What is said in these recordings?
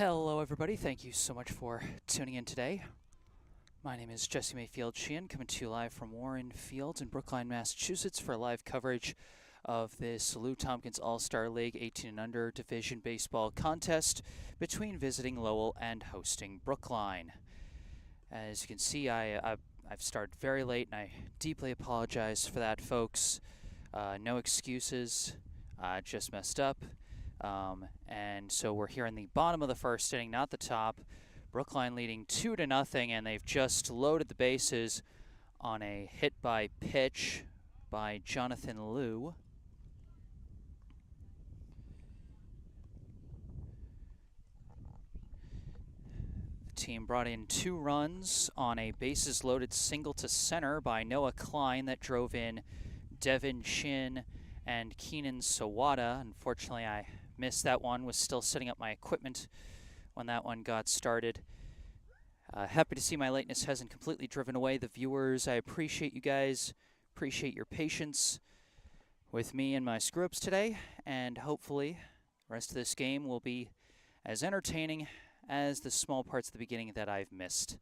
Hello everybody, thank you so much for tuning in today. My name is Jesse Mayfield-Sheehan, coming to you live from Warren Field in Brookline, Massachusetts for live coverage of this Lou Tompkins All-Star League 18 and under Division Baseball contest between visiting Lowell and hosting Brookline. As you can see, I've started very late and I deeply apologize for that, folks. No excuses, just messed up. And so we're here in the bottom of the first inning, not the top. Brookline leading 2-0, and they've just loaded the bases on a hit by pitch by Jonathan Liu. The team brought in 2 runs on a bases loaded single to center by Noah Klein that drove in Devin Shin and Keenan Sawada. Unfortunately, I missed that one, was still setting up my equipment when that one got started. Happy to see my lateness hasn't completely driven away the viewers. I appreciate you guys, appreciate your patience with me and my screw-ups today, and hopefully the rest of this game will be as entertaining as the small parts at the beginning that I've missed.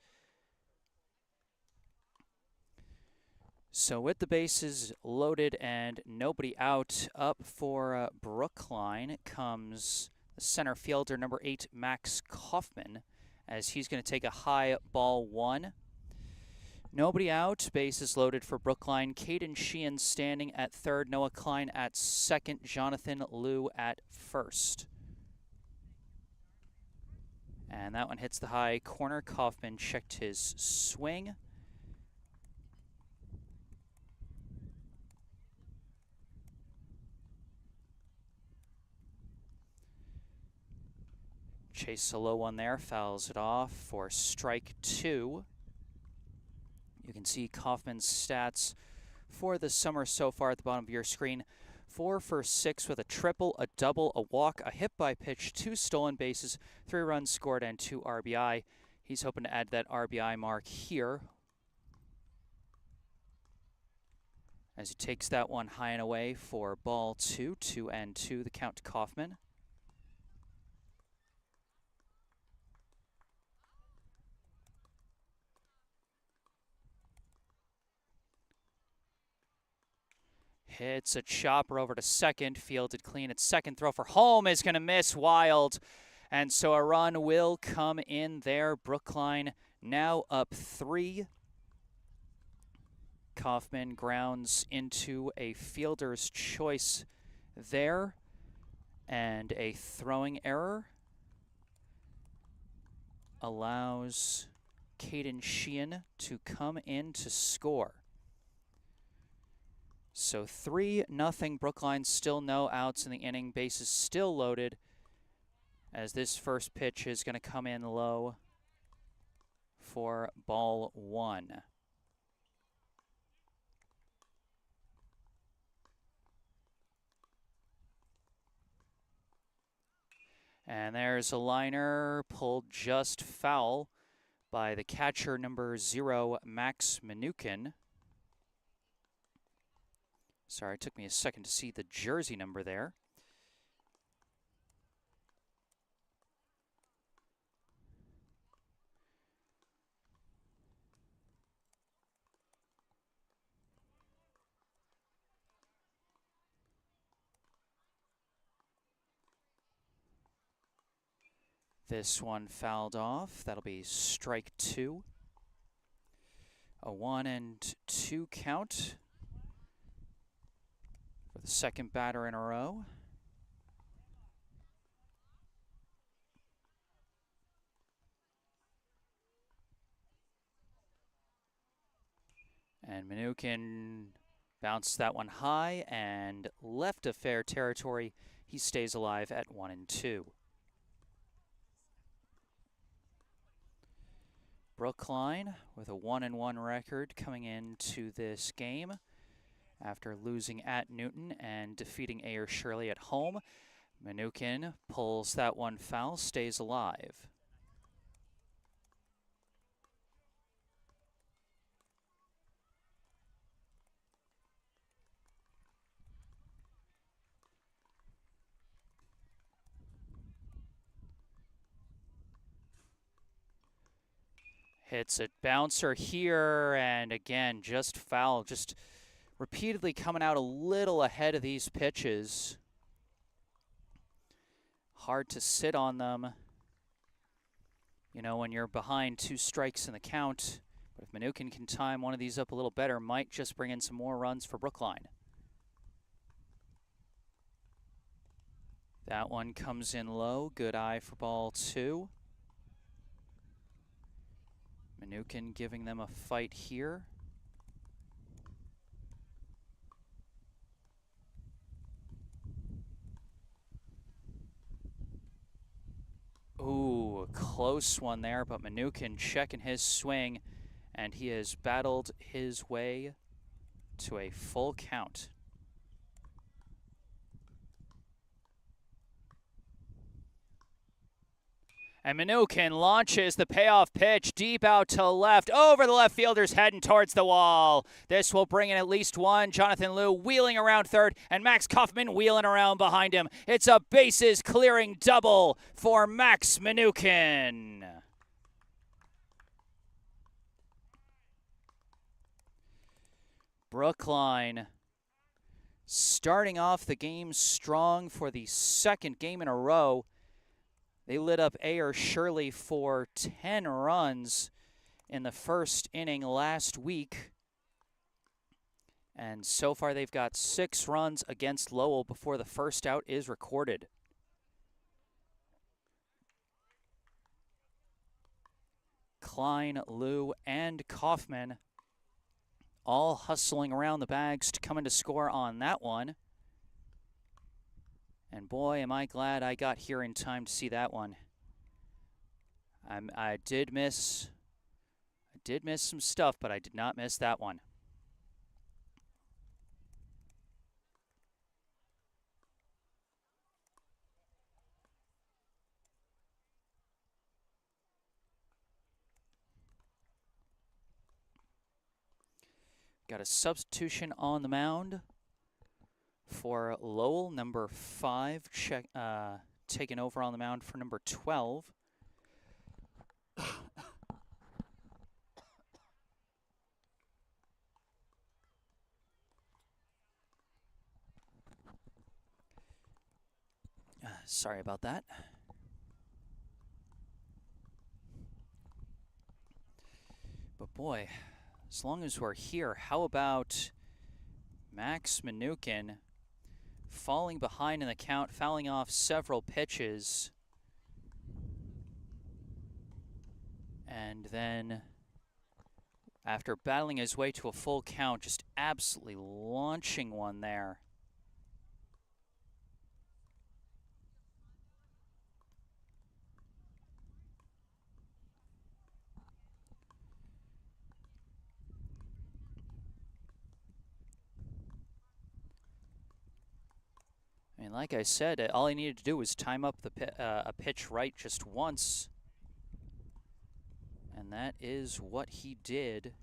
So with the bases loaded and nobody out, up for Brookline comes the center fielder, number 8, Max Kaufman, as he's going to take a high ball 1. Nobody out, bases loaded for Brookline. Mayfield-Sheehan standing at third, Noah Klein at second, Jonathan Liu at first. And that one hits the high corner. Kaufman checked his swing. Chase a low one there, fouls it off for strike 2. You can see Kaufman's stats for the summer so far at the bottom of your screen. 4 for 6 with a triple, a double, a walk, a hit by pitch, 2 stolen bases, 3 runs scored, and 2 RBI. He's hoping to add that RBI mark here as he takes that one high and away for ball 2, 2-2, the count to Kaufman. Hits a chopper over to second, fielded clean at second. Throw for home is going to miss wild. And so a run will come in there. Brookline now up 3. Kaufman grounds into a fielder's choice there. And a throwing error allows Mayfield-Sheehan to come in to score. So 3-0, Brookline, still no outs in the inning. Bases still loaded as this first pitch is going to come in low for ball 1. And there's a liner pulled just foul by the catcher, number 0, Max Minukin. Sorry, it took me a second to see the jersey number there. This one fouled off. That'll be strike 2. A 1-2 count for the second batter in a row. And Minukin bounced that one high and left a fair territory. He stays alive at 1-2. Brookline with a 1-1 record coming into this game after losing at Newton and defeating Ayer Shirley at home. Minukin pulls that one foul, stays alive. Hits a bouncer here, and again, just foul. Just repeatedly coming out a little ahead of these pitches. Hard to sit on them, you know, when you're behind 2 strikes in the count. But if Mnookin can time one of these up a little better, might just bring in some more runs for Brookline. That one comes in low. Good eye for ball 2. Mnookin giving them a fight here. Ooh, close one there, but Mnookin checking his swing, and he has battled his way to a full count. And Mnookin launches the payoff pitch deep out to left, over the left fielder's head and towards the wall. This will bring in at least one. Jonathan Liu wheeling around third, and Max Kaufman wheeling around behind him. It's a bases-clearing double for Max Mnookin. Brookline starting off the game strong for the 2nd game in a row. They lit up Ayer Shirley for 10 runs in the 1st inning last week. And so far they've got 6 runs against Lowell before the first out is recorded. Klein, Liu, and Kaufman all hustling around the bags to come in to score on that one. And boy, am I glad I got here in time to see that one. I did miss some stuff, but I did not miss that one. Got a substitution on the mound for Lowell, number 5, taking over on the mound for number 12. Sorry about that. But boy, as long as we're here, how about Max Mnookin falling behind in the count, fouling off several pitches, and then after battling his way to a full count, just absolutely launching one there. I mean, like I said, all he needed to do was time up a pitch right just once. And that is what he did.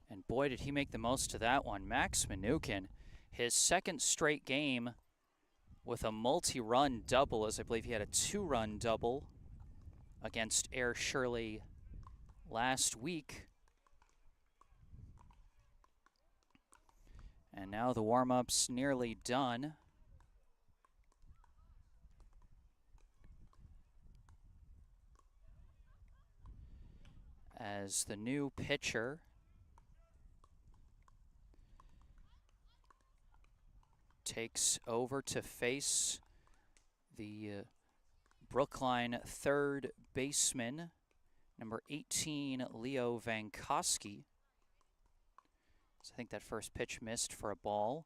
And boy, did he make the most of that one. Max Mnookin, his 2nd straight game with a multi-run double, as I believe he had a 2-run double against Ayer Shirley last week. And now the warm-up's nearly done. As the new pitcher takes over to face the Brookline 3rd baseman, number 18, Leo Vankowski. So I think that first pitch missed for a ball.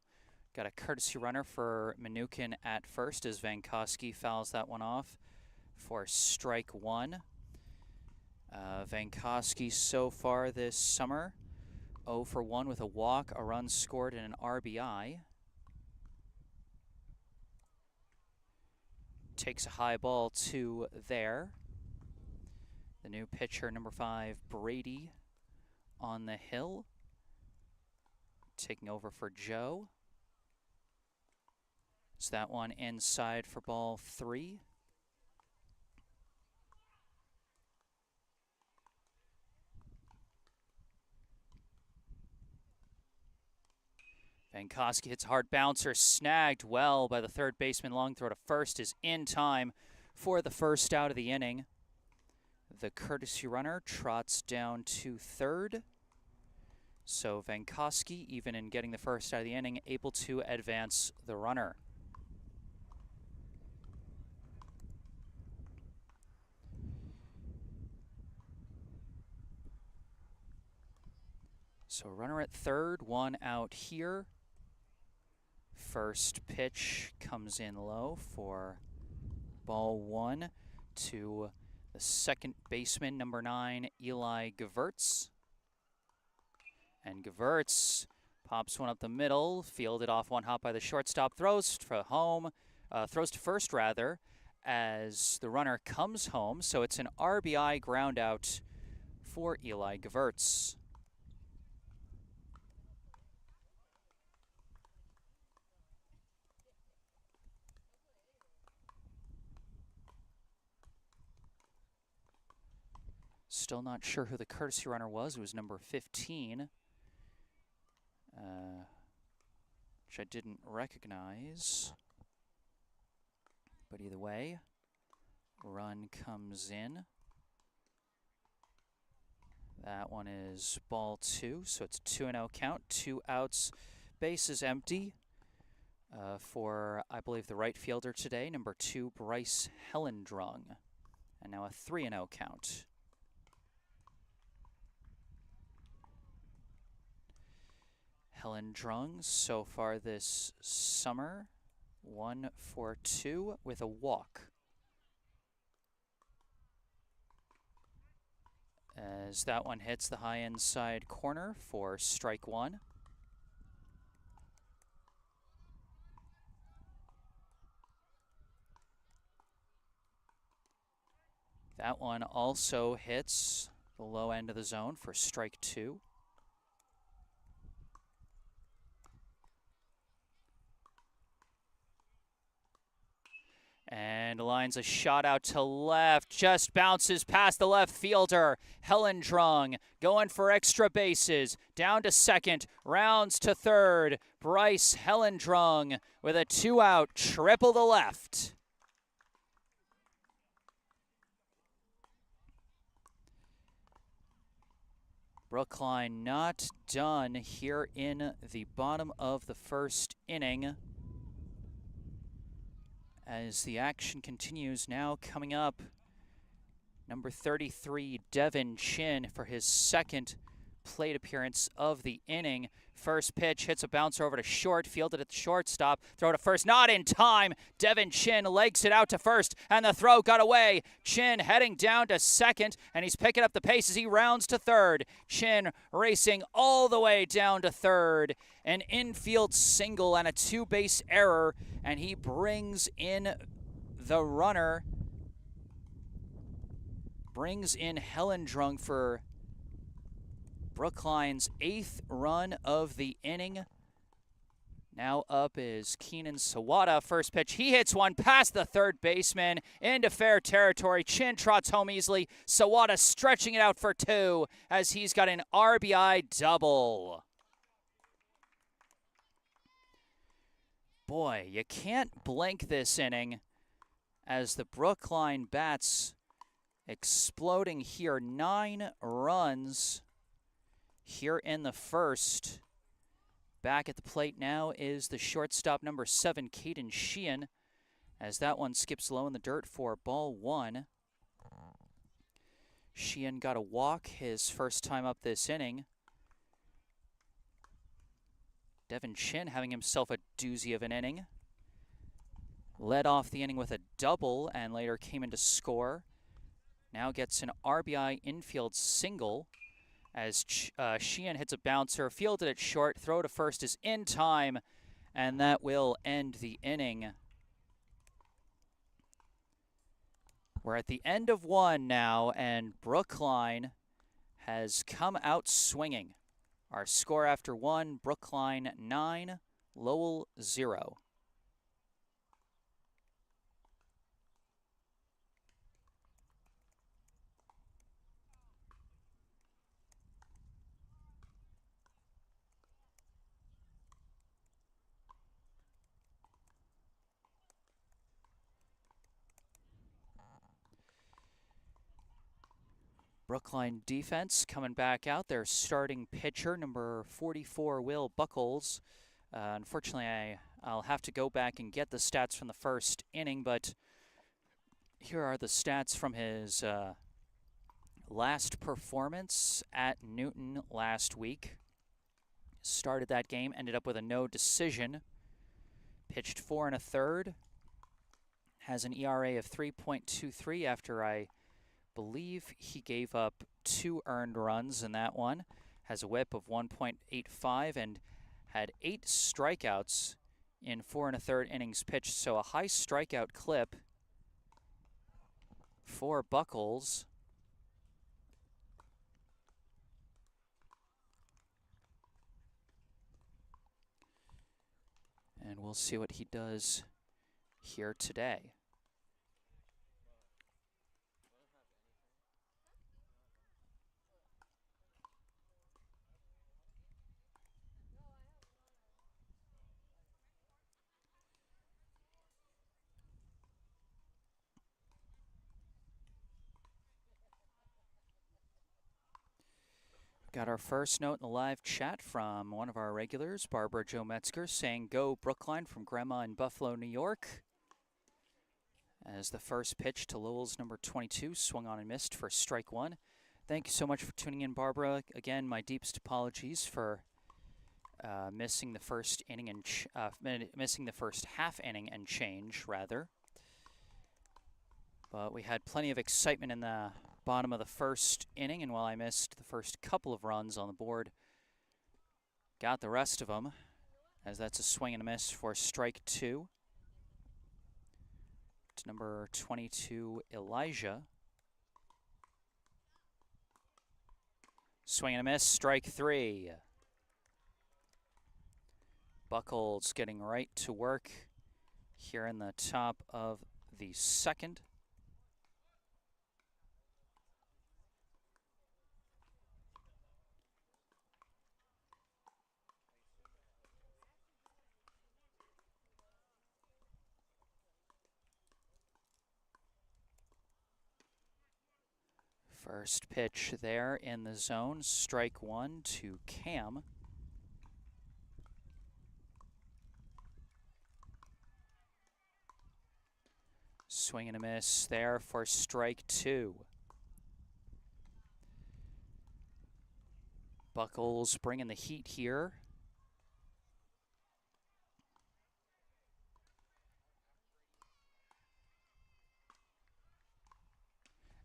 Got a courtesy runner for Mnookin at first as Vankowski fouls that one off for strike 1. Vankowski so far this summer, 0 for 1 with a walk, a run scored, and an RBI. Takes a high ball to there. The new pitcher, number 5, Brady, on the hill, taking over for Joe. Is that one inside for ball 3? Vankowski hits a hard bouncer, snagged well by the third baseman. Long throw to first is in time for the first out of the inning. The courtesy runner trots down to third. So Vankowski, even in getting the first out of the inning, able to advance the runner. So runner at third, one out here. First pitch comes in low for ball 1 to the second baseman, number 9, Eli Gewurz. And Gewurz pops one up the middle, fielded off one hop by the shortstop, throws to first rather, as the runner comes home. So it's an RBI ground out for Eli Gewurz. Still not sure who the courtesy runner was. It was number 15, which I didn't recognize. But either way, run comes in. That one is ball 2, so it's 2-0 count. 2 outs, bases empty for, I believe, the right fielder today, number 2, Bryce Hellendrung. And now a 3-0 count. Hellendrung so far this summer, 1 for 2 with a walk. As that one hits the high inside corner for strike 1. That one also hits the low end of the zone for strike 2. And lines a shot out to left, just bounces past the left fielder. Hellendrung going for extra bases, down to second, rounds to third. Bryce Hellendrung with a 2-out triple to left. Brookline not done here in the bottom of the first inning. As the action continues, now coming up, number 33, Devin Chin, for his second plate appearance of the inning. First pitch hits a bouncer over to short, fielded at the shortstop, throw to first, not in time. Devin Chin legs it out to first, and the throw got away. Chin heading down to second, and he's picking up the pace as he rounds to third. Chin racing all the way down to third. An infield single and a 2-base error, and he brings in the runner. Brings in Hellendrung for Brookline's 8th run of the inning. Now up is Keenan Sawada. First pitch, he hits one past the third baseman into fair territory. Chin trots home easily. Sawada stretching it out for 2 as he's got an RBI double. Boy, you can't blink this inning as the Brookline bats exploding here. 9 runs here in the first. Back at the plate now is the shortstop, number 7, Mayfield-Sheehan, as that one skips low in the dirt for ball 1. Sheehan got a walk his first time up this inning. Devin Chin having himself a doozy of an inning. Led off the inning with a double and later came in to score. Now gets an RBI infield single as Sheehan hits a bouncer, fielded at short, throw to first is in time, and that will end the inning. We're at the end of 1 now, and Brookline has come out swinging. Our score after 1, Brookline 9, Lowell 0. Brookline defense coming back out. Their starting pitcher, number 44, Will Buckles. Unfortunately, I'll have to go back and get the stats from the first inning, but here are the stats from his last performance at Newton last week. Started that game, ended up with a no decision. Pitched 4 1/3. Has an ERA of 3.23 after I believe he gave up 2 earned runs in that one. Has a whip of 1.85 and had 8 strikeouts in 4 1/3 innings pitched. So a high strikeout clip for Buckles. And we'll see what he does here today. Got our first note in the live chat from one of our regulars, Barbara Jo Metzger, saying, "Go Brookline," from Grandma in Buffalo, New York. As the first pitch to Lowell's number 22 swung on and missed for strike 1. Thank you so much for tuning in, Barbara. Again, my deepest apologies for missing the first inning and missing the first half inning and change, rather. But we had plenty of excitement in the bottom of the first inning, and while I missed the first couple of runs on the board, got the rest of them, as that's a swing and a miss for strike 2. It's number 22, Elijah. Swing and a miss, strike 3. Buckles getting right to work here in the top of the second. First pitch there in the zone, strike 1 to Cam. Swing and a miss there for strike 2. Buckles bringing the heat here.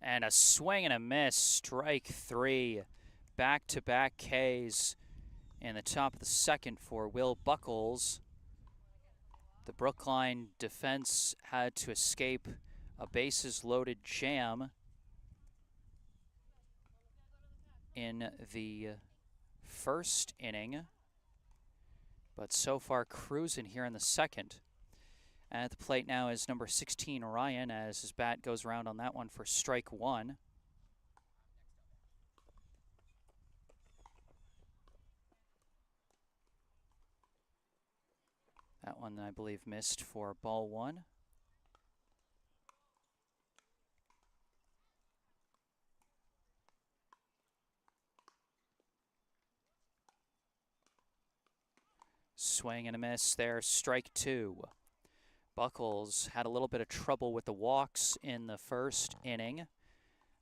And a swing and a miss, strike 3. Back-to-back Ks in the top of the second for Will Buckles. The Brookline defense had to escape a bases-loaded jam in the first inning, but so far cruising here in the second. At the plate now is number 16, Ryan, as his bat goes around on that one for strike 1. That one, I believe, missed for ball 1. Swing and a miss there, strike 2. Buckles had a little bit of trouble with the walks in the first inning,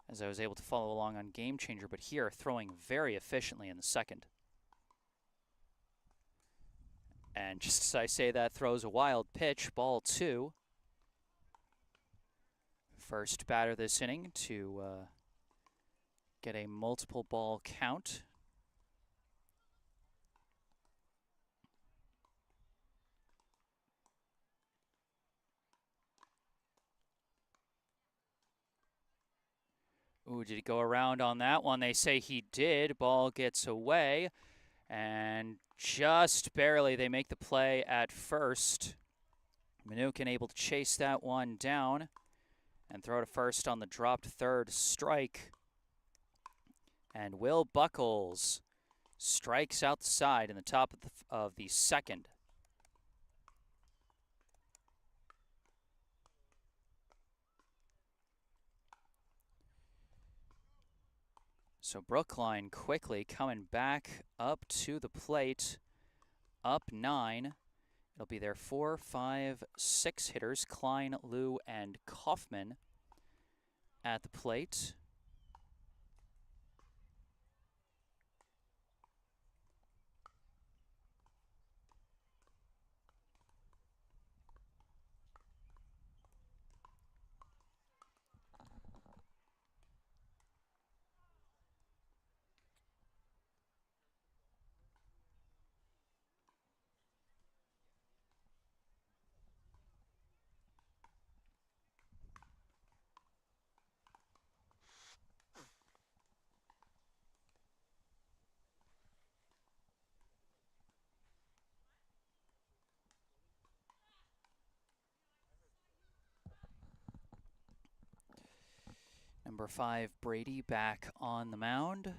as I was able to follow along on Game Changer, but here throwing very efficiently in the second. And just as I say that, throws a wild pitch, ball 2. First batter this inning to get a multiple ball count. Ooh, did he go around on that one? They say he did. Ball gets away, and just barely they make the play at first. Mnookin able to chase that one down and throw to first on the dropped third strike. And Will Buckles strikes out the side in the top of the second. So Brookline quickly coming back up to the plate, up 9. It'll be their 4, 5, 6 hitters, Klein, Liu, and Kaufman at the plate. Number 5, Brady, back on the mound.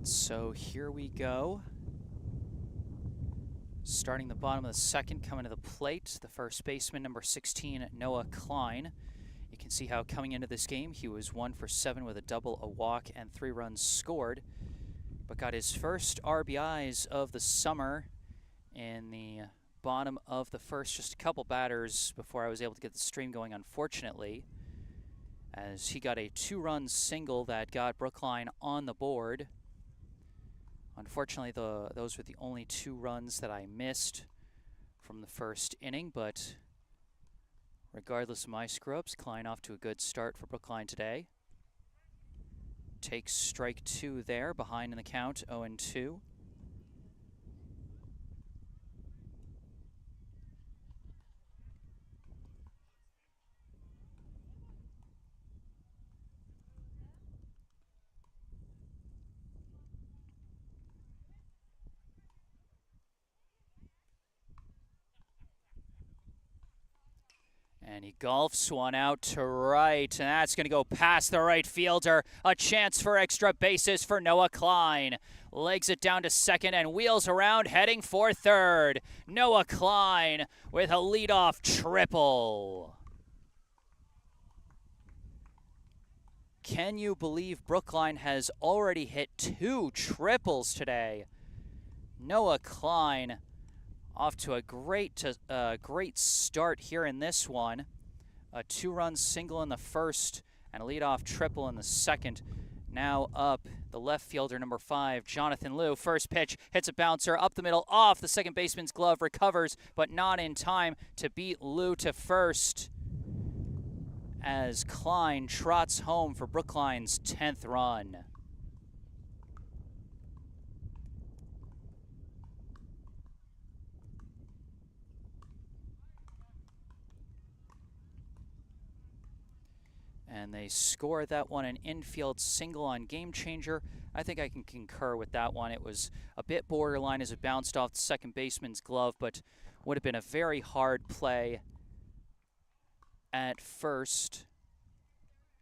So here we go. Starting the bottom of the second, coming to the plate, the first baseman, number 16, Noah Klein. You can see how coming into this game, he was 1 for 7 with a double, a walk, and 3 runs scored, but got his first RBIs of the summer in the bottom of the first. Just a couple batters before I was able to get the stream going, unfortunately, as he got a 2-run single that got Brookline on the board. Unfortunately, those were the only 2 runs that I missed from the first inning, but regardless of my screw-ups, Klein off to a good start for Brookline today. Takes strike 2 there, behind in the count, 0-2. And he golfs one out to right, and that's going to go past the right fielder. A chance for extra bases for Noah Klein. Legs it down to second and wheels around, heading for third. Noah Klein with a leadoff triple. Can you believe Brookline has already hit 2 triples today? Noah Klein off to a great start here in this one. A 2-run single in the first and a leadoff triple in the second. Now up the left fielder, number 5, Jonathan Liu. First pitch, hits a bouncer up the middle, off the second baseman's glove, recovers, but not in time to beat Liu to first, as Klein trots home for Brookline's 10th run. And they score that one, an infield single on Game Changer. I think I can concur with that one. It was a bit borderline as it bounced off the second baseman's glove, but would have been a very hard play at first,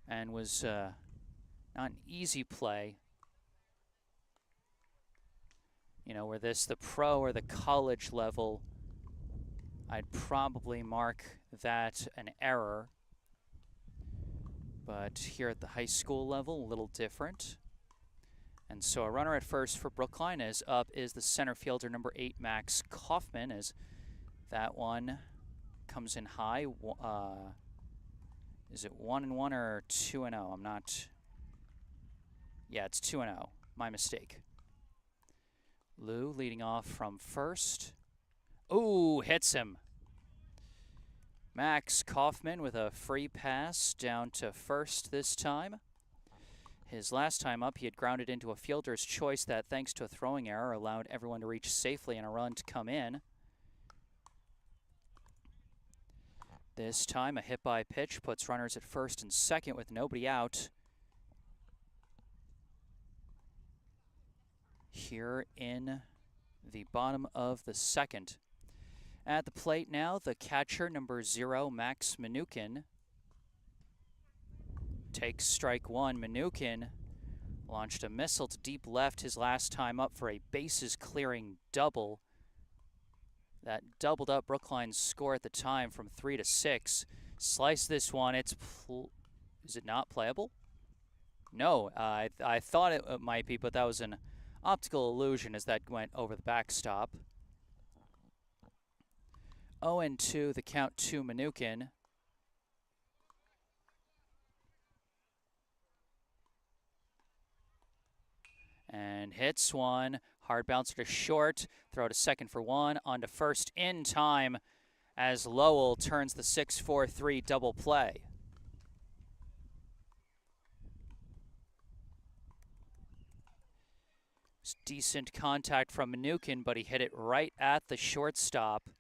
and was not an easy play. You know, were this the pro or the college level, I'd probably mark that an error. But here at the high school level, a little different. And so a runner at first for Brookline, as up is the center fielder, number 8, Max Kaufman, as that one comes in high. Is it 1-1 or 2-0? I'm not. Yeah, it's 2-0. My mistake. Lou leading off from first. Ooh, hits him. Max Kaufman with a free pass down to first this time. His last time up, he had grounded into a fielder's choice that, thanks to a throwing error, allowed everyone to reach safely and a run to come in. This time, a hit-by pitch puts runners at first and second with nobody out. Here in the bottom of the second. At the plate now, the catcher, number 0, Max Mnookin, takes strike one. Mnookin launched a missile to deep left his last time up for a bases-clearing double. That doubled up Brookline's score at the time from 3 to 6. Slice this one. Is it not playable? No, I thought it might be, but that was an optical illusion as that went over the backstop. 0-2, the count to Mnookin. And hits one. Hard bouncer to short. Throw to second for one. On to first in time as Lowell turns the 6-4-3 double play. It's decent contact from Mnookin, but he hit it right at the shortstop.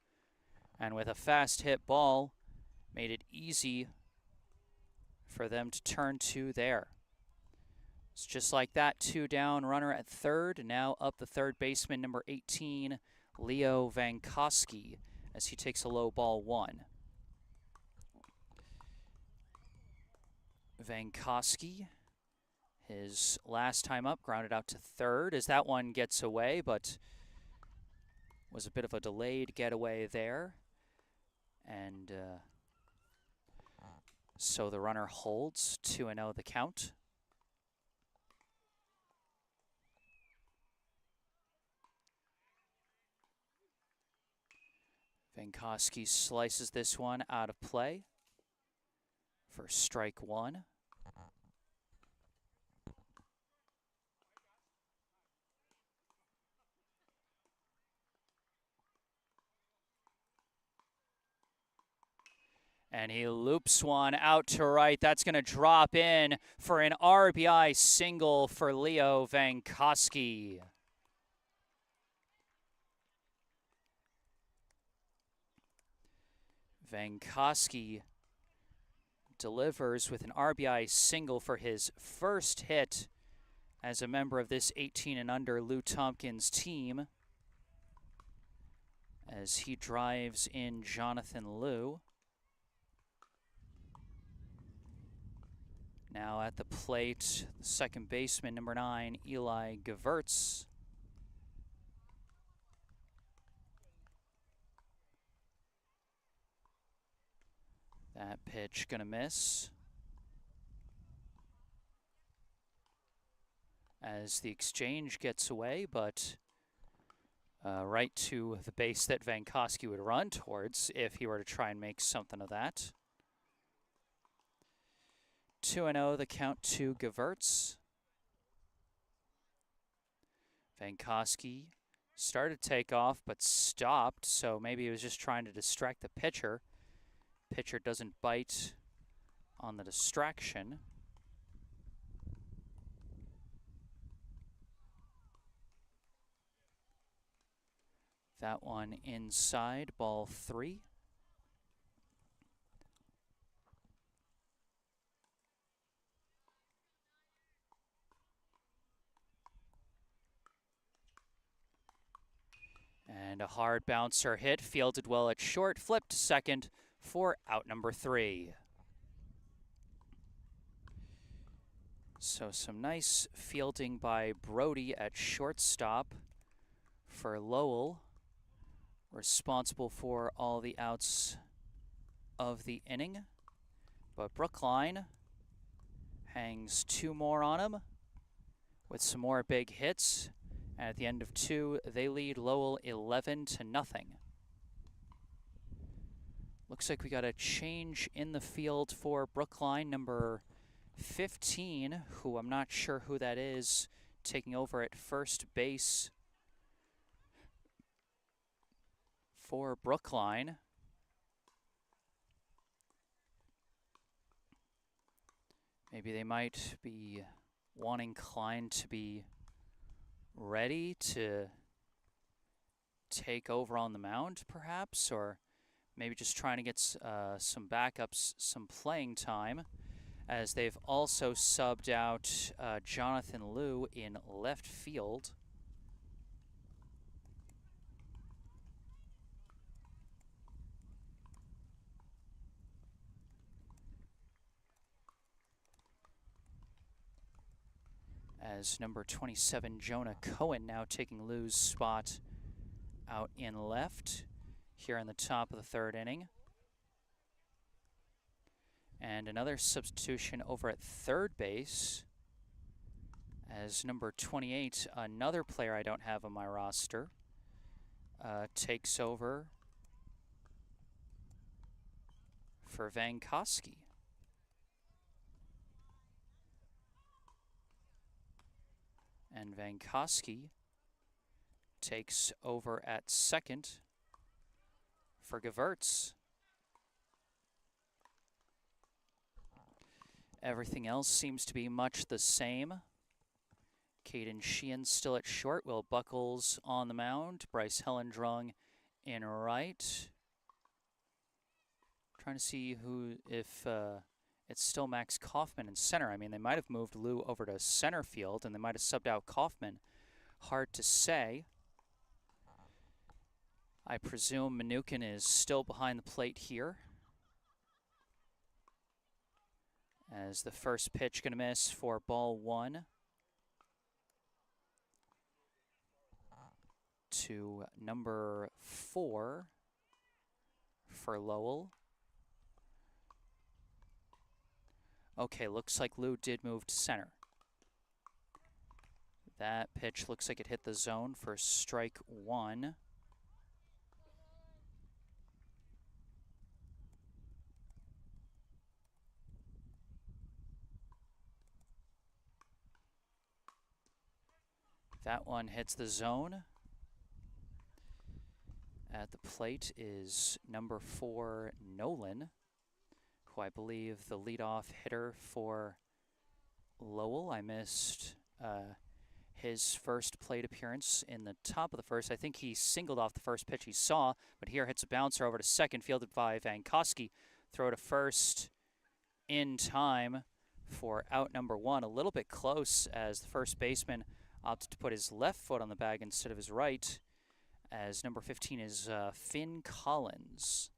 And with a fast hit ball, made it easy for them to turn to there. It's just like that, 2 down, runner at third. Now up the third baseman, number 18, Leo Vankowski, as he takes a low ball 1. Vankowski, his last time up, grounded out to third as that one gets away, but was a bit of a delayed getaway there. And so the runner holds, 2-0 the count. Vankowski slices this one out of play for strike one. And he loops one out to right. That's going to drop in for an RBI single for Leo Vankowski. Vankowski delivers with an RBI single for his first hit as a member of this 18 and under Lou Tompkins team, as he drives in Jonathan Lou. Now at the plate, the second baseman, number 9, Eli Gewurz. That pitch gonna miss, as the exchange gets away, but right to the base that Vankowski would run towards if he were to try and make something of that. 2-0 the count to Gewurz. Vankowski started takeoff but stopped, so maybe he was just trying to distract the pitcher. Pitcher doesn't bite on the distraction. That one inside, ball 3. And a hard bouncer hit, fielded well at short, flipped to second for out number 3. So some nice fielding by Brody at shortstop for Lowell, responsible for all the outs of the inning. But Brookline hangs 2 more on him with some more big hits. And at the end of 2, they lead Lowell 11-0. Looks like we got a change in the field for Brookline, number 15, who I'm not sure who that is, taking over at first base for Brookline. Maybe they might be wanting Klein to be ready to take over on the mound, perhaps, or maybe just trying to get some backups, some playing time, as they've also subbed out Jonathan Liu in left field. As number 27, Jonah Cohen, now taking Liu's spot out in left here in the top of the third inning. And another substitution over at third base as number 28, another player I don't have on my roster, takes over for Vankowski. And Vankowski takes over at second for Gewurz. Everything else seems to be much the same. Caden Sheehan still at short. Will Buckles on the mound. Bryce Hellendrung in right. Trying to see if it's still Max Kaufman in center. I mean, they might have moved Liu over to center field, and they might have subbed out Kaufman. Hard to say. I presume Mnookin is still behind the plate here, as the first pitch going to miss for ball one to number 4 for Lowell. Okay, looks like Liu did move to center. That pitch looks like it hit the zone for strike 1. That one hits the zone. At the plate is number 4, Nolan, who I believe the leadoff hitter for Lowell. I missed his first plate appearance in the top of the first. I think he singled off the first pitch he saw, but here hits a bouncer over to second, fielded by Vankowski. Throw to first in time for out number 1. A little bit close as the first baseman opted to put his left foot on the bag instead of his right, as number 15 is Finn Collins.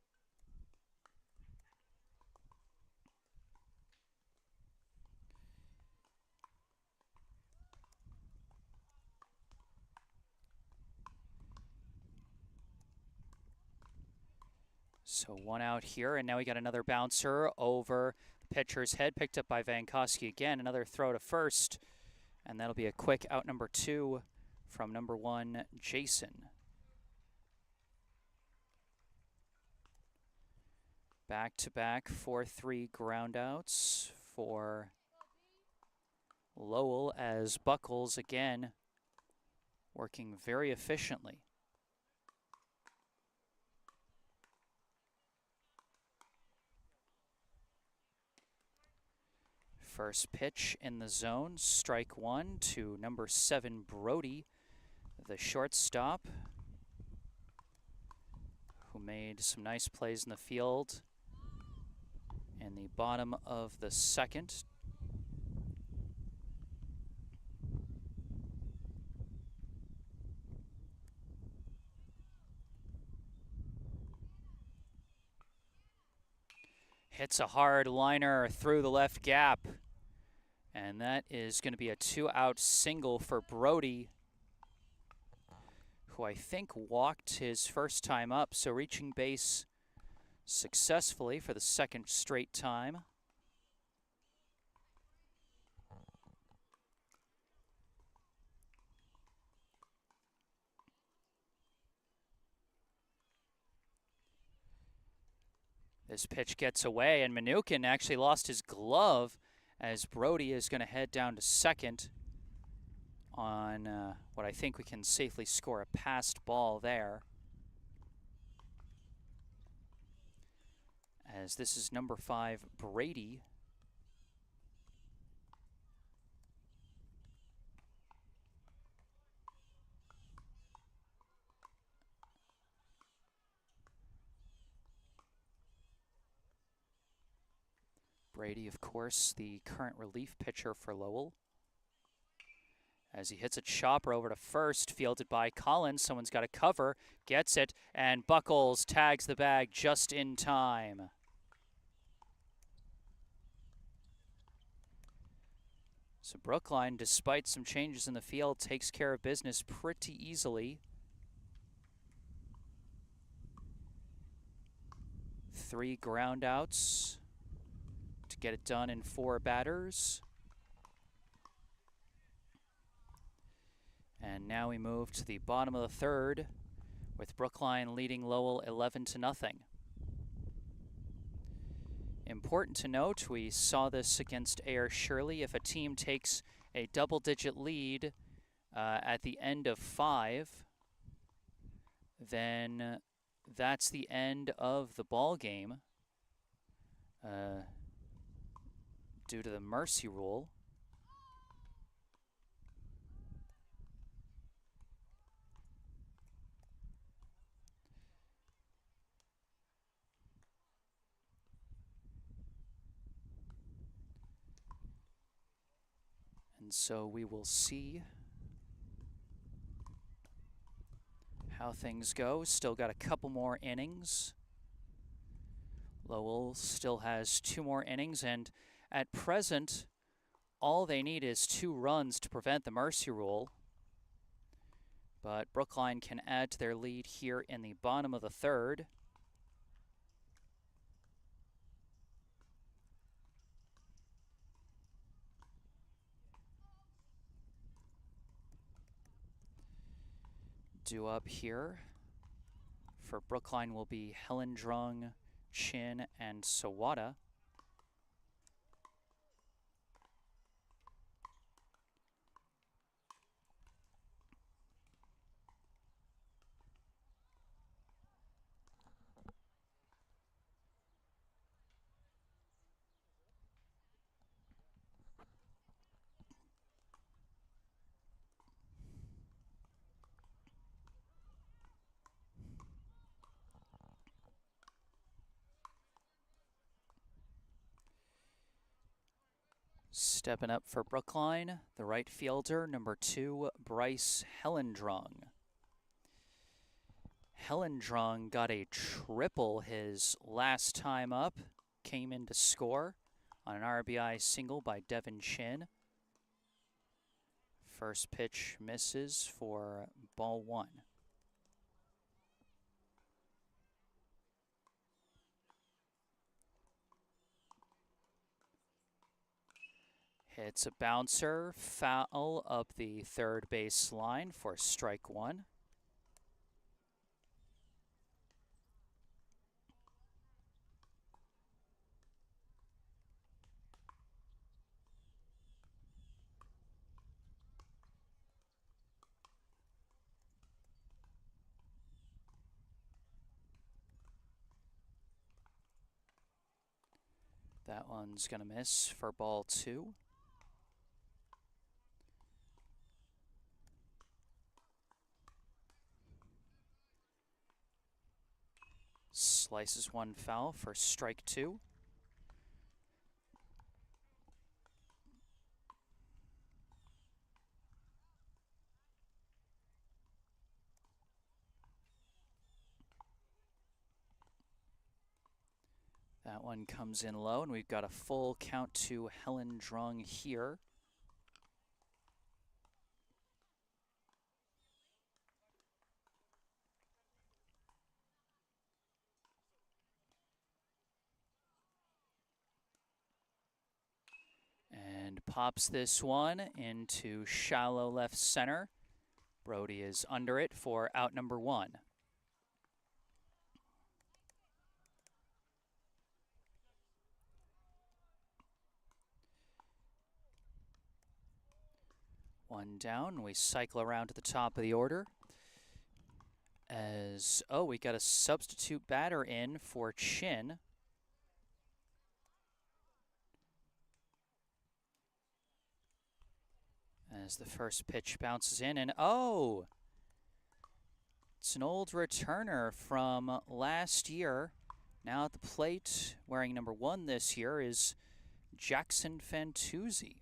So one out here, and now we got another bouncer over the pitcher's head, picked up by Vankowski again. Another throw to first, and that'll be a quick out number 2 from number 1, Jason. Back-to-back 4-3 groundouts for Lowell, as Buckles again working very efficiently. First pitch in the zone, strike 1 to number 7, Brody, the shortstop, who made some nice plays in the field in the bottom of the second. Hits a hard liner through the left gap, and that is going to be a 2-out single for Brody, who I think walked his first time up, so reaching base successfully for the second straight time. This pitch gets away, and Mnookin actually lost his glove, as Brody is going to head down to second on what I think we can safely score a passed ball there. as this is number 5, Brady. Brady, of course, the current relief pitcher for Lowell. As he hits a chopper over to first, fielded by Collins. Someone's got to cover, gets it, and Buckles tags the bag just in time. So Brookline, despite some changes in the field, takes care of business pretty easily. 3 groundouts to get it done in 4 batters. And now we move to the bottom of the 3rd, with Brookline leading Lowell 11-0. Important to note, we saw this against Air Shirley. If a team takes a double-digit lead at the end of 5, then that's the end of the ball game due to the mercy rule. And so we will see how things go. Still got a couple more innings. Lowell still has 2 more innings, and at present, all they need is 2 runs to prevent the mercy rule. But Brookline can add to their lead here in the bottom of the 3rd. Due up here for Brookline will be Helendrung, Chin, and Sawada. Stepping up for Brookline, the right fielder, number 2, Bryce Helendrung. Helendrung got a triple his last time up, came in to score on an RBI single by Devin Chin. First pitch misses for ball 1. Hits a bouncer, foul up the 3rd base line for strike 1. That one's gonna miss for ball 2. Slices one foul for strike 2. That one comes in low, and we've got a full count to Helendrung here. And pops this one into shallow left center. Brody is under it for out number 1. One down. We cycle around to the top of the order. As, we got a substitute batter in for Chin. As the first pitch bounces in, and oh! It's an old returner from last year. Now at the plate, wearing number 1 this year, is Jackson Fantuzzi.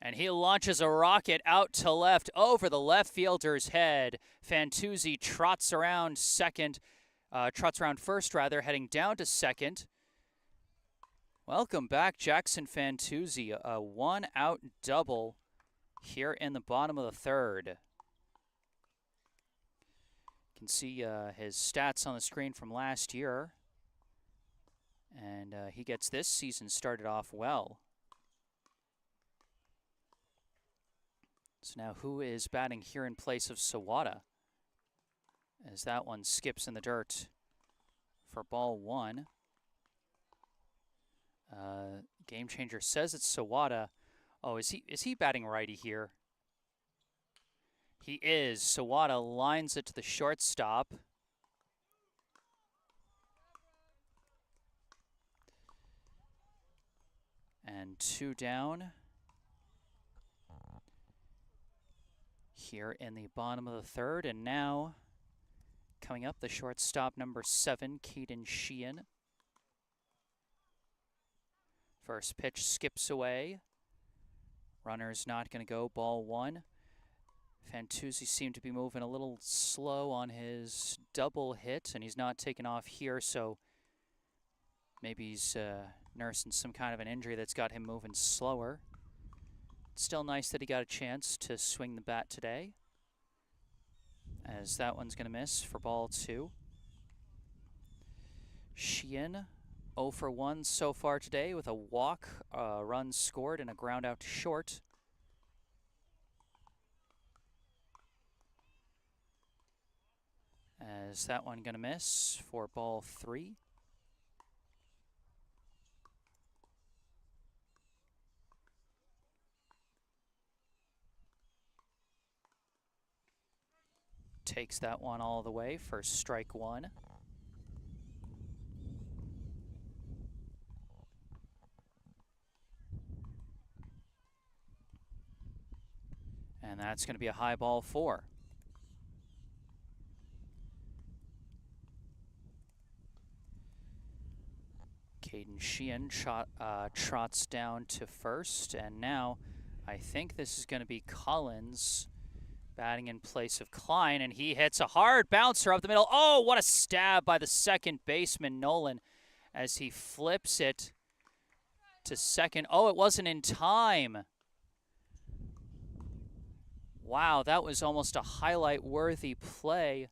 And he launches a rocket out to left over the left fielder's head. Fantuzzi trots around first, heading down to second. Welcome back, Jackson Fantuzzi. A 1-out double here in the bottom of the third. You can see his stats on the screen from last year. And he gets this season started off well. So now who is batting here in place of Sawada? As that one skips in the dirt for ball 1. Game Changer says it's Sawada. Oh, is he batting righty here? He is. Sawada lines it to the shortstop. And 2 down. Here in the bottom of the third, and now coming up, the shortstop, number 7, Mayfield-Sheehan. First pitch skips away. Runner's not going to go, ball 1. Fantuzzi seemed to be moving a little slow on his double hit, and he's not taking off here, so maybe he's nursing some kind of an injury that's got him moving slower. Still nice that he got a chance to swing the bat today, as that one's going to miss for ball 2. Sheehan 0 for 1 so far today with a walk, a run scored, and a ground out to short. As that one going to miss for ball 3. Takes that one all the way for strike 1. And that's going to be a high ball 4. Mayfield-Sheehan trots down to first, and now I think this is going to be Collins batting in place of Klein, and he hits a hard bouncer up the middle. Oh, what a stab by the second baseman, Nolan, as he flips it to second. Oh, it wasn't in time. Wow, that was almost a highlight-worthy play,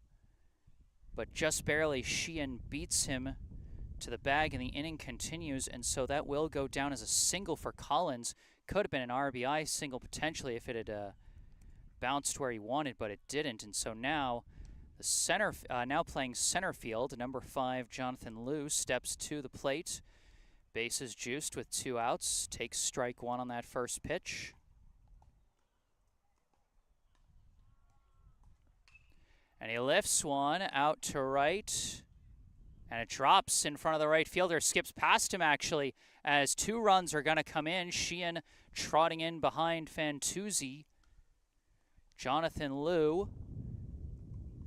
but just barely. Sheehan beats him to the bag, and the inning continues, and so that will go down as a single for Collins. Could have been an RBI single potentially if it had bounced where he wanted, but it didn't. And so now the center, now playing center field, number 5, Jonathan Liu, steps to the plate. Bases juiced with 2 outs. Takes strike 1 on that first pitch. And he lifts one out to right. And it drops in front of the right fielder. Skips past him, actually, as 2 runs are going to come in. Sheehan trotting in behind Fantuzzi. Jonathan Liu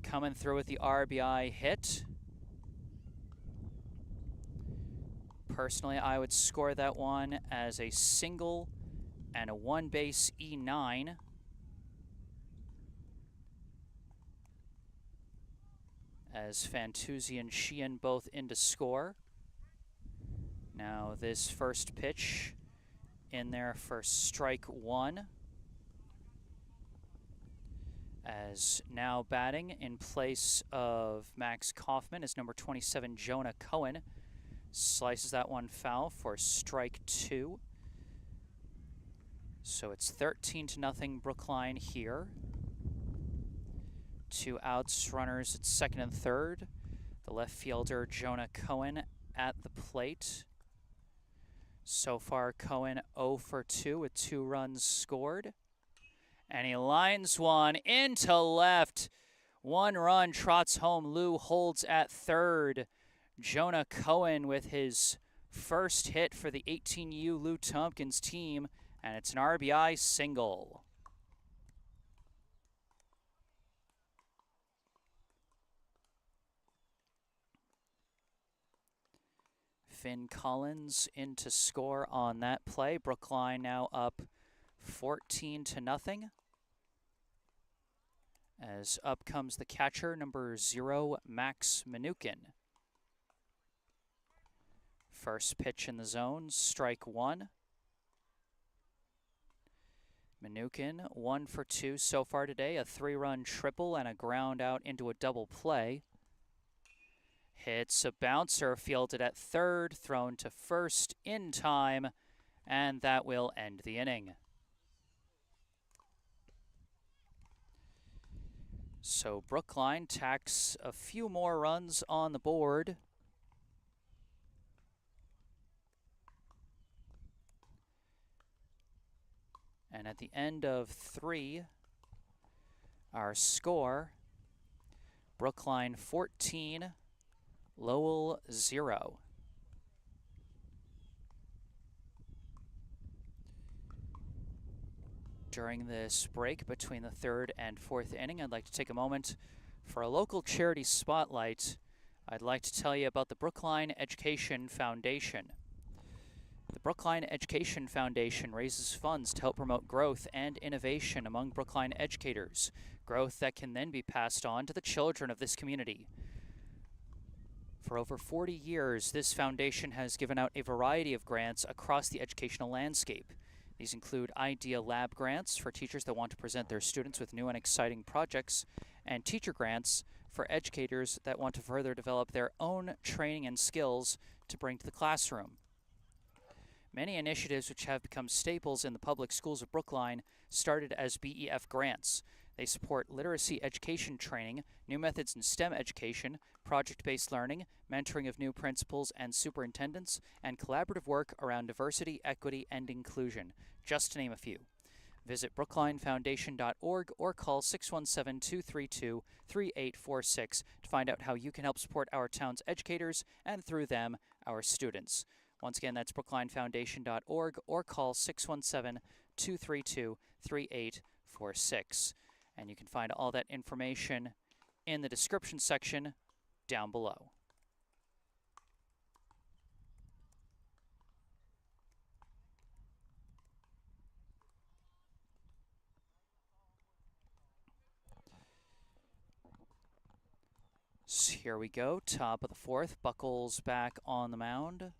coming through with the RBI hit. Personally, I would score that one as a single and a 1-base E9. As Fantuzzi and Sheehan both in to score. Now this first pitch in there for strike 1. As now batting in place of Max Kaufman is number 27, Jonah Cohen. Slices that one foul for strike 2. So it's 13-0 Brookline here. 2 outs, runners at second and third. The left fielder, Jonah Cohen, at the plate. So far, Cohen 0 for 2 with 2 runs scored. And he lines one into left. 1 run trots home. Liu holds at third. Jonah Cohen with his first hit for the 18U Lou Tompkins team, and it's an RBI single. Finn Collins in to score on that play. Brookline now up 14-0. As up comes the catcher, number 0, Max Minukin. First pitch in the zone, strike one. Minukin, 1 for 2 so far today, a 3-run triple and a ground out into a double play. Hits a bouncer, fielded at third, thrown to first in time, and that will end the inning. So Brookline tacks a few more runs on the board. And at the end of 3, our score, Brookline 14, Lowell 0. During this break between the 3rd and 4th inning, I'd like to take a moment for a local charity spotlight. I'd like to tell you about the Brookline Education Foundation. The Brookline Education Foundation raises funds to help promote growth and innovation among Brookline educators, growth that can then be passed on to the children of this community. For over 40 years, this foundation has given out a variety of grants across the educational landscape. These include Idea Lab grants for teachers that want to present their students with new and exciting projects, and teacher grants for educators that want to further develop their own training and skills to bring to the classroom. Many initiatives which have become staples in the public schools of Brookline started as BEF grants. They support literacy education training, new methods in STEM education, project-based learning, mentoring of new principals and superintendents, and collaborative work around diversity, equity, and inclusion, just to name a few. Visit brooklinefoundation.org or call 617-232-3846 to find out how you can help support our town's educators and, through them, our students. Once again, that's brooklinefoundation.org or call 617-232-3846. And you can find all that information in the description section down below. So here we go, top of the 4th, Buckles back on the mound.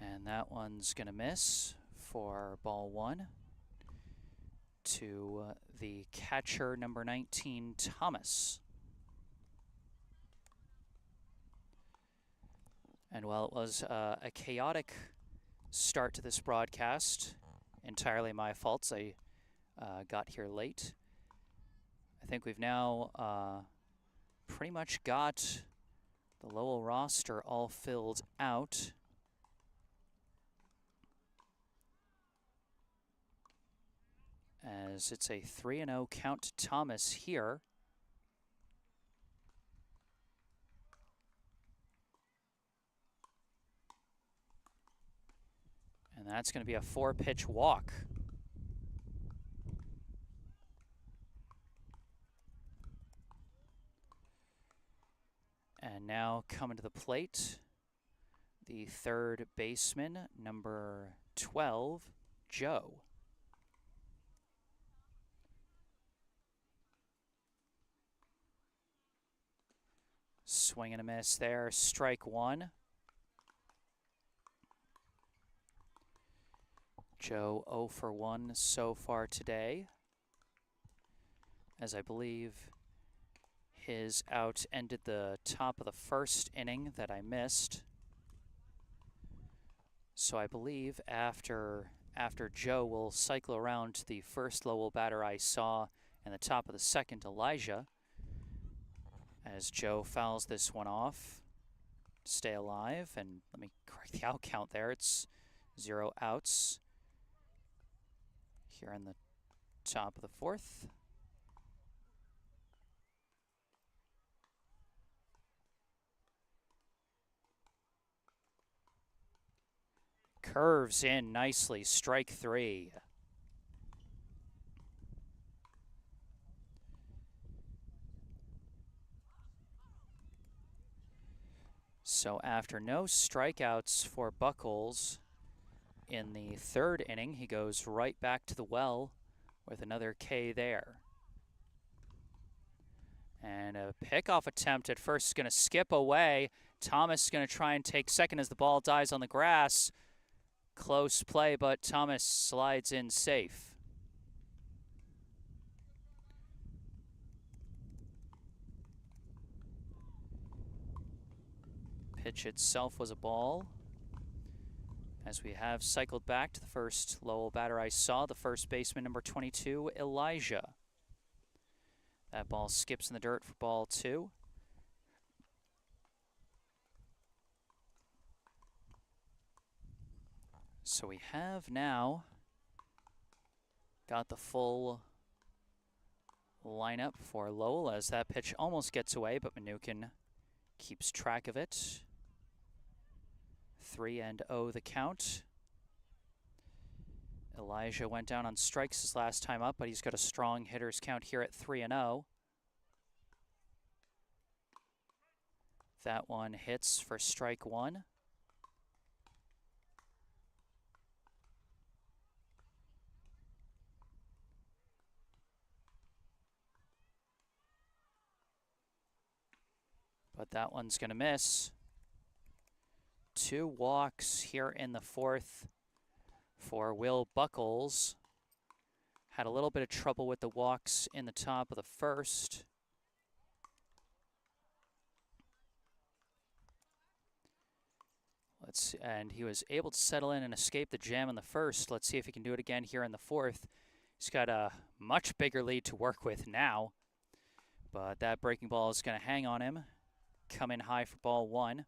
And that one's going to miss for ball 1 to the catcher, number 19, Thomas. And while it was a chaotic start to this broadcast, entirely my fault, I got here late. I think we've now pretty much got the Lowell roster all filled out. As it's a 3-0 count to Thomas here. And that's going to be a 4-pitch walk. And now coming to the plate, the 3rd baseman, number 12, Joe. Swing and a miss there, strike 1. Joe 0 for 1 so far today, as I believe his out ended the top of the 1st inning that I missed. So I believe after Joe will cycle around to the first Lowell batter I saw in the top of the 2nd, Elijah, as Joe fouls this one off to stay alive. And let me correct the out count there. It's 0 outs. here in the top of the fourth. Curves in nicely, strike three. So after no strikeouts for Buckles in the third inning, he goes right back to the well with another K there. And a pickoff attempt at first is going to skip away. Thomas is going to try and take second as the ball dies on the grass. Close play, but Thomas slides in safe. Pitch itself was a ball. As we have cycled back to the first Lowell batter I saw, the first baseman, number 22, Elijah. That ball skips in the dirt for ball two. So we have now got the full lineup for Lowell as that pitch almost gets away, but Mnookin keeps track of it. 3-0 the count. Elijah went down on strikes his last time up, but he's got a strong hitter's count here at 3-0. That one hits for strike one. But that one's going to miss. 2 walks here in the fourth for Will Buckles. Had a little bit of trouble with the walks in the top of the first. And he was able to settle in and escape the jam in the first. Let's see if he can do it again here in the fourth. He's got a much bigger lead to work with now. But that breaking ball is going to hang on him. Come in high for ball one.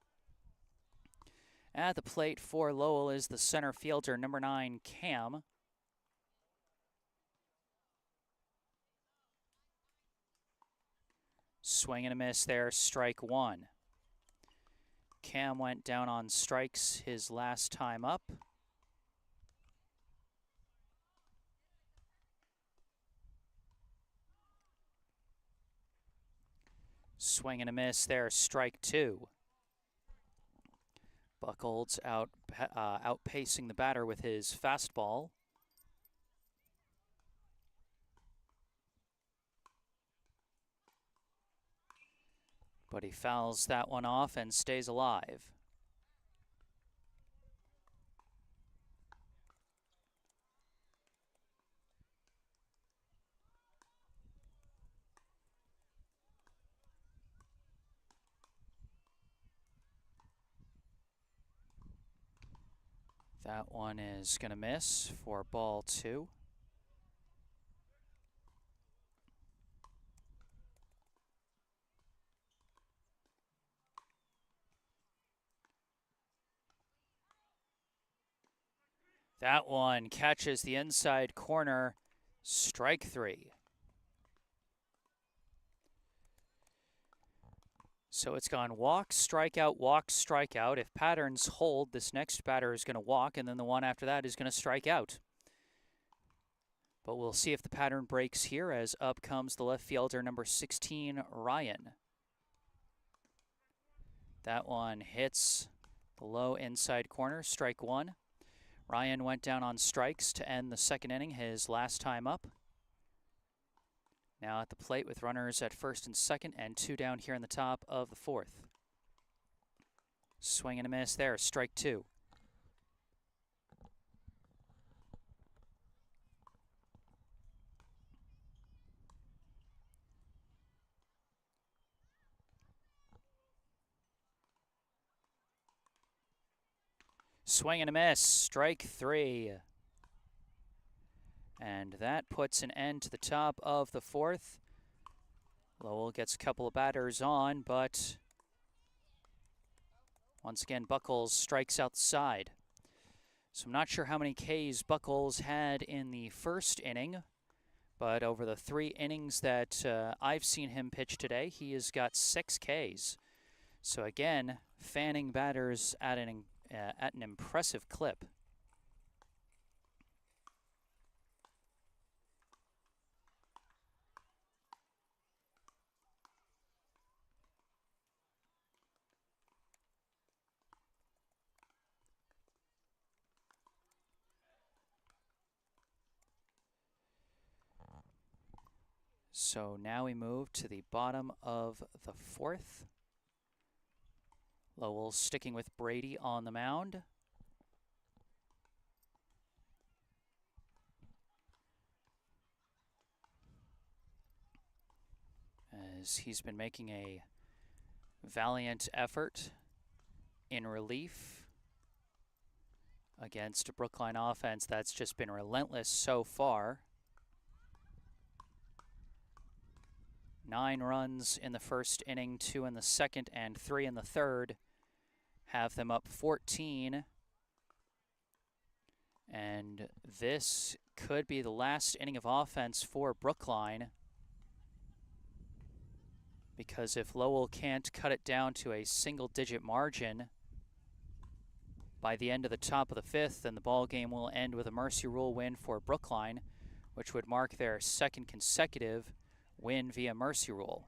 At the plate for Lowell is the center fielder, number 9, Cam. Swing and a miss there, strike one. Cam went down on strikes his last time up. Swing and a miss there, strike two. Buckles outpacing the batter with his fastball. But he fouls that one off and stays alive. That one is going to miss for ball two. That one catches the inside corner, strike three. So it's gone walk, strikeout. If patterns hold, this next batter is going to walk, and then the one after that is going to strike out. But we'll see if the pattern breaks here as up comes the left fielder, number 16, Ryan. That one hits the low inside corner, strike one. Ryan went down on strikes to end the second inning, his last time up. Now at the plate with runners at first and second and 2 down here in the top of the fourth. Swing and a miss there, strike two. Swing and a miss, strike three. And that puts an end to the top of the fourth. Lowell gets a couple of batters on, but once again, Buckles strikes out the side. So I'm not sure how many Ks Buckles had in the first inning, but over the 3 innings that I've seen him pitch today, he has got 6 Ks. So again, fanning batters at an impressive clip. So now we move to the bottom of the 4th. Lowell sticking with Brady on the mound. As he's been making a valiant effort in relief against a Brookline offense that's just been relentless so far. 9 runs in the first inning, 2 in the second, and 3 in the third. Have them up 14. And this could be the last inning of offense for Brookline, because if Lowell can't cut it down to a single-digit margin by the end of the top of the 5th, then the ball game will end with a mercy rule win for Brookline, which would mark their 2nd consecutive win via mercy rule.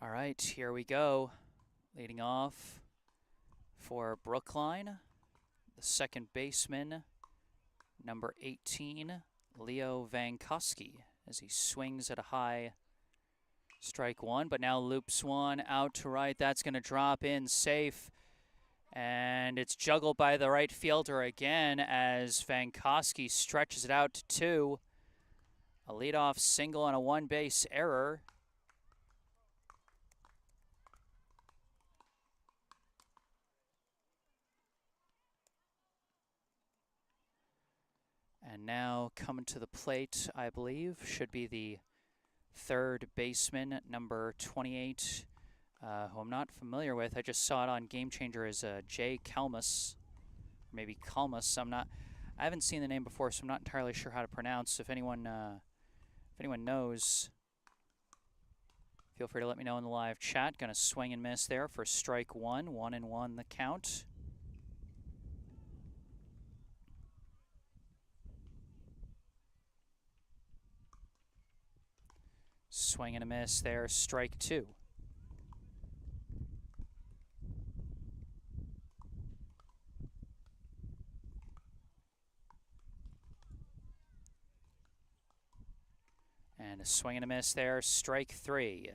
All right, here we go. Leading off for Brookline, the second baseman, number 18, Leo Vankowski, as he swings at a high strike one, but now loops one out to right. That's going to drop in safe, and it's juggled by the right fielder again as Vankowski stretches it out to 2. A leadoff single and a one-base error. And now coming to the plate, I believe, should be the third baseman, number 28, who I'm not familiar with. I just saw it on Game Changer as Jay Kalmus, or maybe Kalmus. I haven't seen the name before, so I'm not entirely sure how to pronounce. If anyone knows, feel free to let me know in the live chat. Gonna swing and miss there for strike 1, 1-1 the count. Swing and a miss there, strike 2. And a swing and a miss there, strike 3.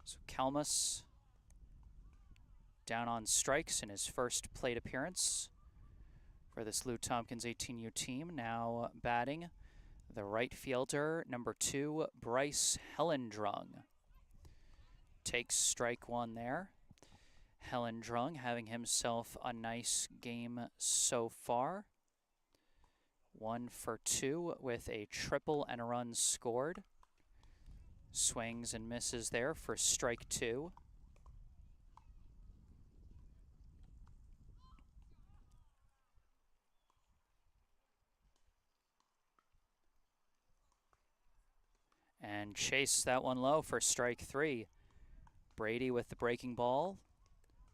So Kalmus down on strikes in his first plate appearance for this Lou Tompkins 18U team. Now batting, the right fielder, number 2, Bryce Hellendrung. Takes strike 1 there. Hellendrung having himself a nice game so far. 1 for 2 with a triple and a run scored. Swings and misses there for strike 2. And chases that one low for strike 3. Brady with the breaking ball.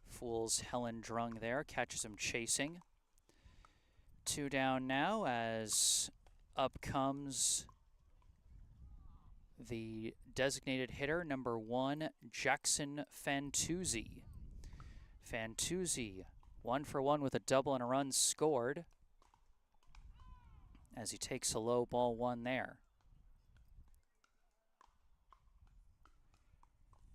Fools Helen Drung there, catches him chasing. 2 down now as up comes the designated hitter, number 1, Jackson Fantuzzi. Fantuzzi, 1 for 1 with a double and a run scored as he takes a low ball 1 there.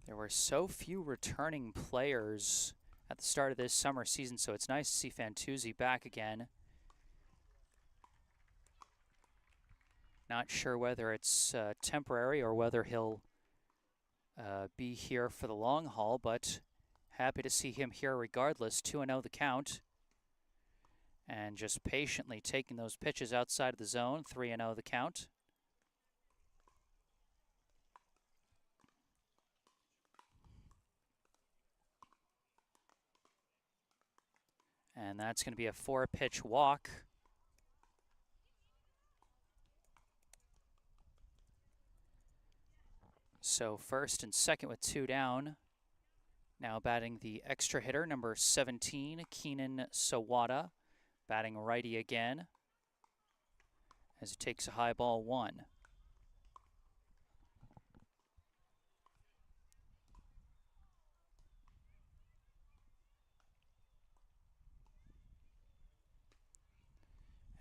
There were so few returning players at the start of this summer season, so it's nice to see Fantuzzi back again. Not sure whether it's temporary or whether he'll be here for the long haul, but happy to see him here regardless. 2-0 the count. And just patiently taking those pitches outside of the zone. 3-0 the count. And that's going to be a 4-pitch walk. So first and second with 2 down. Now batting the extra hitter, number 17, Keenan Sawada. Batting righty again as he takes a high ball 1.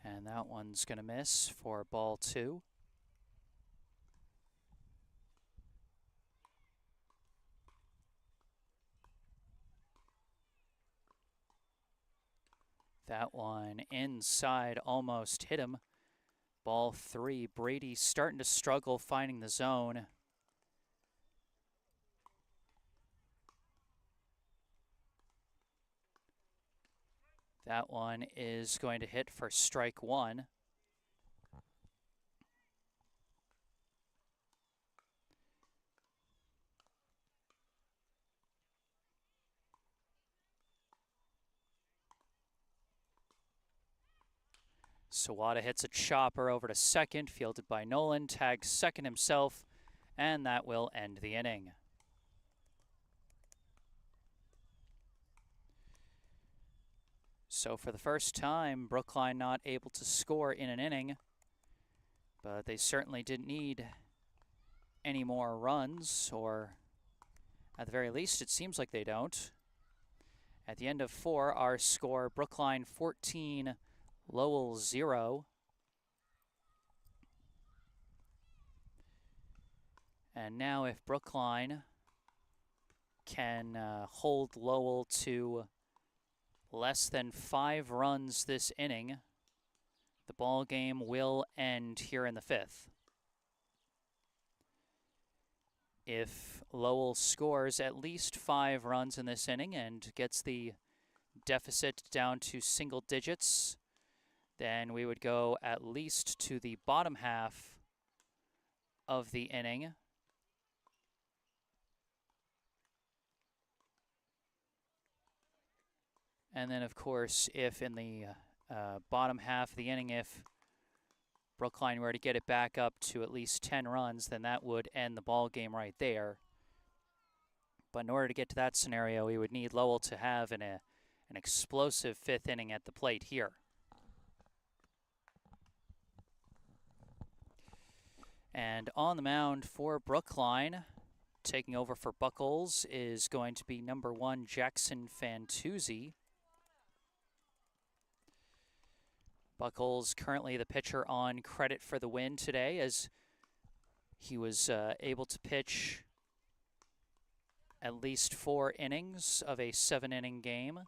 And that one's going to miss for ball 2. That one inside almost hit him. Ball 3. Brady starting to struggle finding the zone. That one is going to hit for strike 1. Sawada hits a chopper over to second, fielded by Nolan, tags second himself, and that will end the inning. So for the first time, Brookline not able to score in an inning, but they certainly didn't need any more runs, or at the very least, it seems like they don't. At the end of 4, our score, Brookline 14, Lowell 0. And now if Brookline can hold Lowell to less than 5 runs this inning, the ball game will end here in the 5th. If Lowell scores at least 5 runs in this inning and gets the deficit down to single digits, then we would go at least to the bottom half of the inning. And then, of course, if in the bottom half of the inning, if Brookline were to get it back up to at least 10 runs, then that would end the ball game right there. But in order to get to that scenario, we would need Lowell to have an explosive 5th inning at the plate here. And on the mound for Brookline, taking over for Buckles, is going to be number 1, Jackson Fantuzzi. Buckles currently the pitcher on credit for the win today, as he was able to pitch at least 4 innings of a 7-inning game.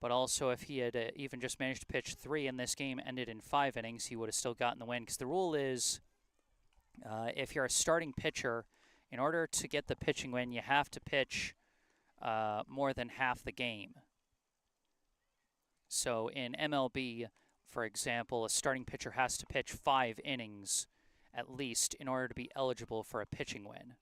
But also, if he had even just managed to pitch 3 and this game ended in 5 innings, he would have still gotten the win. Because the rule is, if you're a starting pitcher, in order to get the pitching win, you have to pitch more than half the game. So in MLB, for example, a starting pitcher has to pitch 5 innings at least in order to be eligible for a pitching win.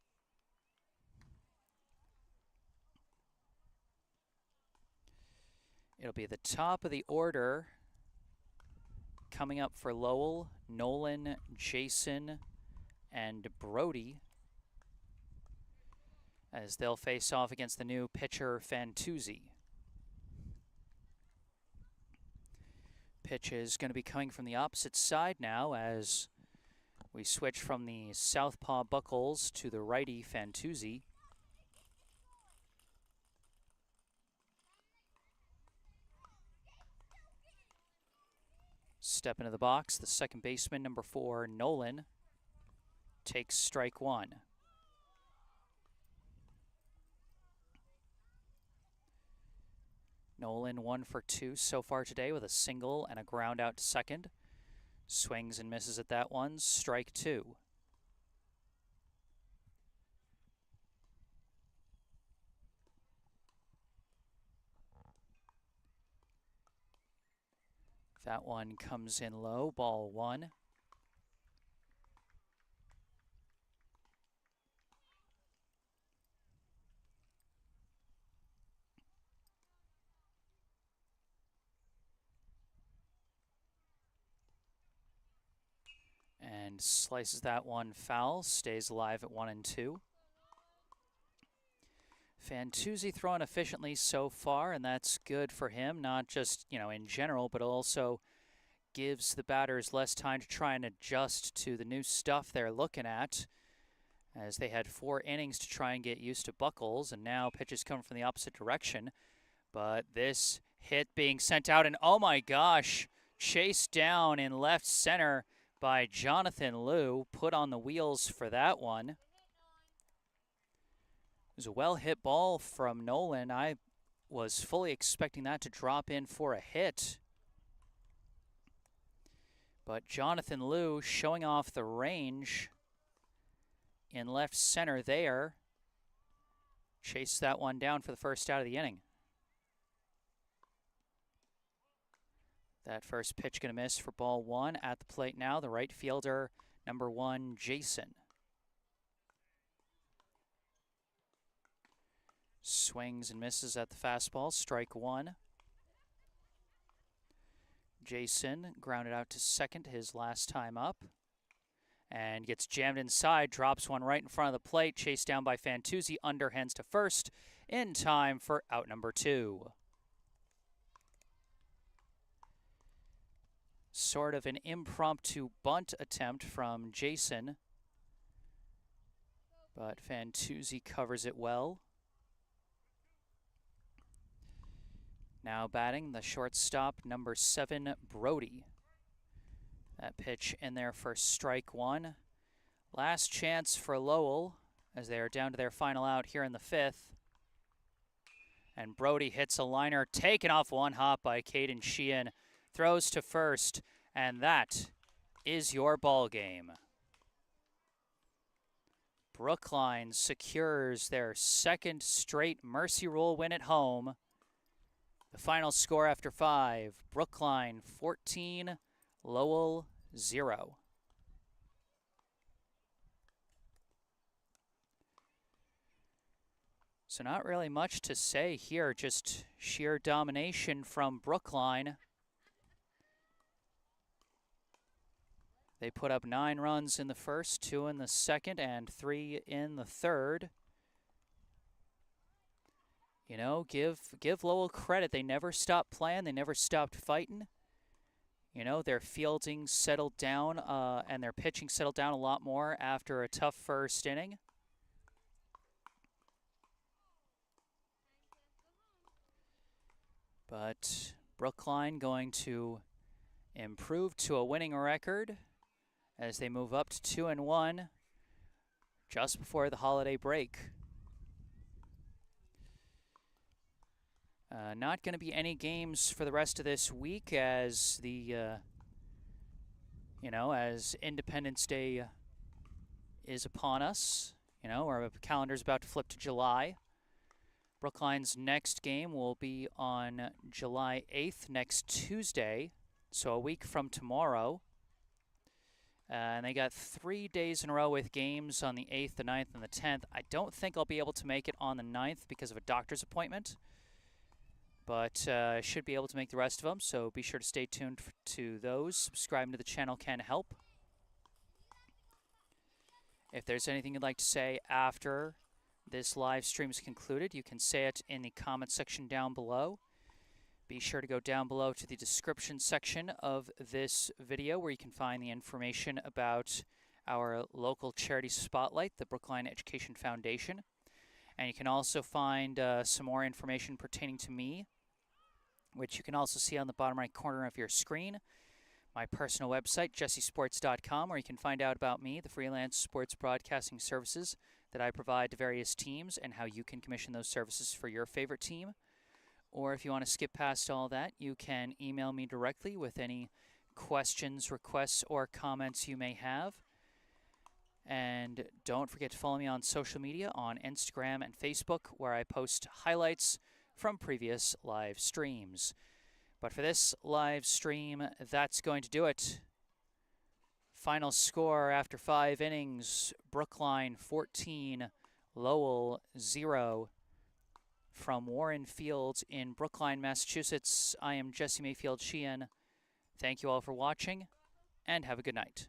It'll be the top of the order coming up for Lowell. Nolan, Jason, and Brody, as they'll face off against the new pitcher, Fantuzzi. Pitch is going to be coming from the opposite side now as we switch from the southpaw Buckles to the righty Fantuzzi. Step into the box, the second baseman, number 4, Nolan, takes strike one. Nolan 1 for 2 so far today with a single and a ground out to second. Swings and misses at that one, strike 2. That one comes in low, ball 1. And slices that one foul, stays alive at 1-2. Fantuzzi throwing efficiently so far, and that's good for him, not just, in general, but also gives the batters less time to try and adjust to the new stuff they're looking at, as they had 4 innings to try and get used to Buckles, and now pitches come from the opposite direction. But this hit being sent out, and oh my gosh, chased down in left center by Jonathan Liu, put on the wheels for that one. It was a well-hit ball from Nolan. I was fully expecting that to drop in for a hit. But Jonathan Liu showing off the range in left center there. Chased that one down for the first out of the inning. That first pitch going to miss for ball 1. At the plate now, the right fielder, number 1, Jason. Swings and misses at the fastball, strike 1. Jason grounded out to second his last time up. And gets jammed inside, drops one right in front of the plate, chased down by Fantuzzi, underhands to first, in time for out number 2. Sort of an impromptu bunt attempt from Jason, but Fantuzzi covers it well. Now batting, the shortstop, number 7, Brody. That pitch in there for strike 1. Last chance for Lowell as they are down to their final out here in the 5th. And Brody hits a liner, taken off one hop by Mayfield-Sheehan. Throws to first, and that is your ball game. Brookline secures their second straight Mercy Rule win at home. The final score after 5, Brookline 14, Lowell 0. So not really much to say here, just sheer domination from Brookline. They put up 9 runs in the first, 2 in the second, and 3 in the third. Give Lowell credit. They never stopped playing. They never stopped fighting. Their fielding settled down and their pitching settled down a lot more after a tough first inning. But Brookline going to improve to a winning record as they move up to 2-1 just before the holiday break. Not going to be any games for the rest of this week as as Independence Day is upon us. Our calendar's about to flip to July. Brookline's next game will be on July 8th, next Tuesday, so a week from tomorrow. And they got 3 days in a row with games on the 8th, the 9th, and the 10th. I don't think I'll be able to make it on the 9th because of a doctor's appointment. But I should be able to make the rest of them, so be sure to stay tuned to those. Subscribing to the channel can help. If there's anything you'd like to say after this live stream is concluded, you can say it in the comment section down below. Be sure to go down below to the description section of this video where you can find the information about our local charity spotlight, the Brookline Education Foundation. And you can also find some more information pertaining to me, which you can also see on the bottom right corner of your screen. My personal website, jessesports.com, where you can find out about me, the freelance sports broadcasting services that I provide to various teams, and how you can commission those services for your favorite team. Or if you want to skip past all that, you can email me directly with any questions, requests, or comments you may have. And don't forget to follow me on social media on Instagram and Facebook, where I post highlights from previous live streams. But for this live stream, that's going to do it. Final score after 5 innings, Brookline 14, Lowell 0. From Warren Field in Brookline, Massachusetts, I am Jesse Mayfield-Sheehan. Thank you all for watching, and have a good night.